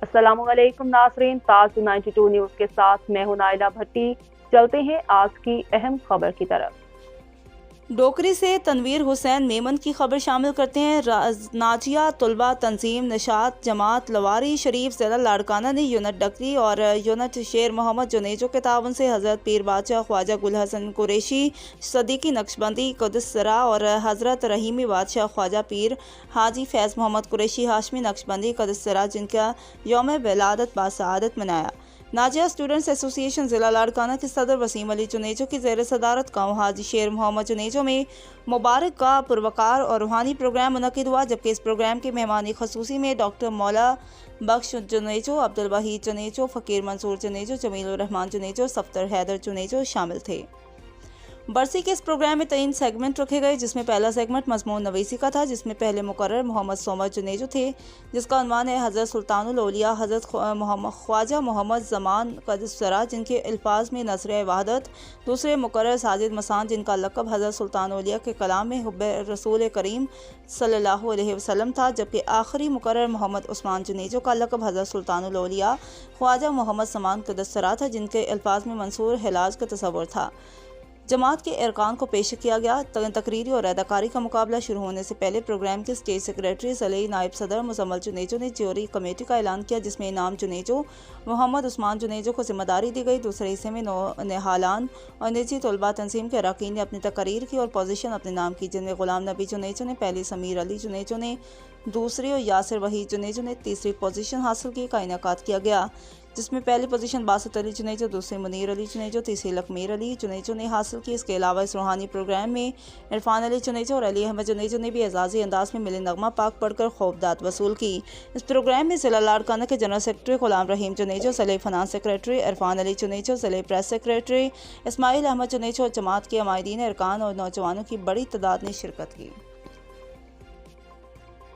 अस्सलामुअलैकुम नाज़रीन, ताज़ 92 न्यूज़ के साथ मैं हूं नाइला भट्टी। चलते हैं आज की अहम खबर की तरफ। डोकरी से तनवीर हुसैन मेमन की खबर शामिल करते हैं। नाजिया तलबा तंजीम निशात जमात लवारी शरीफ ज़िला लाड़काना ने यूनिट डकरी और यूनिट शेर मोहम्मद जुनेजो के तावन से हज़रत पीर बादशाह ख्वाजा गुल हसन कुरैशी सदीकी नक्शबंदी कुद्स सरा और हज़रत रहीमी बादशाह ख्वाजा पीर हाजी फैज़ मोहम्मद कुरैशी हाशमी नक्शबंदी कुद्स सरा जिनका यौम विलादत बासआदत मनाया। नाजिया स्टूडेंट्स एसोसिएशन ज़िला लाड़काना के सदर वसीम अली जुनेजो की ज़ेर सदारत गाँव हाजी शेर मोहम्मद जुनेजो में मुबारक का पुरवकार और रूहानी प्रोग्राम मुनक़िद हुआ, जबकि इस प्रोग्राम के मेहमानी खसूसी में डॉक्टर मौला बख्श जुनेजो, अब्दुल वहीद जुनेजो, फ़कीर मंसूर जुनेजो, जमील रहमान जुनेजो, सफ्तर हैदर जुनेजो शामिल थे। बरसी के इस प्रोग्राम में 3 सेगमेंट रखे गए, जिसमें पहला सेगमेंट मज़मून नवीसी का था, जिसमें पहले मुकर्रर मोहम्मद सोमर जुनेजो थे, जिसका उन्वान है हज़रत सुल्तानुल औलिया हज़रत ख्वाजा मोहम्मद ज़मान क़दसरा जिनके अल्फाज में नज़र वहदत। दूसरे मुकर्रर साजिद मसान जिनका लक़ब हज़रत सुल्तान औलिया के कलाम में हुब्बे रसूल करीम सल्लल्लाहु अलैहि वसल्लम था, जबकि आखिरी मुकर्रर मोहम्मद उस्मान जुनेजो का लक़ब हज़रत सुल्तानुल औलिया ख्वाजा मोहम्मद ज़मान क़दसरा था, जिनके अल्फाज में मंसूर हिलाज का तसव्वुर था। जमात के अरकान को पेश किया गया। तकरीरी और अदाकारी का मुकाबला शुरू होने से पहले प्रोग्राम के स्टेज सेक्रेटरी ज़िले नायब सदर मुजम्मल जुनेजो ने ज्यूरी कमेटी का ऐलान किया, जिसमें इनाम जुनेजो मोहम्मद उस्मान जुनेजो को जिम्मेदारी दी गई। दूसरे हिस्से में निहालान और निजी तलबा तंजीम के अरकान ने अपनी तकरीर की और पोजीशन अपने नाम की, जिनमें गुलाम नबी जुनेजो ने पहली, समीर अली जुनेजो ने दूसरी और यासिर वहीद जुनेजो ने तीसरी पोजीशन हासिल की का इनेकाद किया गया, जिसमें पहली पोजीशन बासत अली जुनेजो, दूसरी मुनीर अली जुनेजो, तीसरी लकमीर अली जुनेजो ने हासिल की। इसके अलावा इस रूहानी प्रोग्राम में इरफान अली जुनेजो और अली अहमद जुनेजो ने भी एजाजी अंदाज में मिले नगमा पाक पढ़कर खौफदाद वसूल की। इस प्रोग्राम में ज़िला लाड़काना के जनरल सेक्रेटरी गुलाम रहीम जुनेजो, ज़िले फाइनेंस सेक्रेटरी इरफान अली जुनेजो, ज़िले प्रेस सेक्रेटरी इस्माइल अहमद जुनेजो, जमात के अमायदीन अरकान और नौजवानों की बड़ी तादाद ने शिरकत की।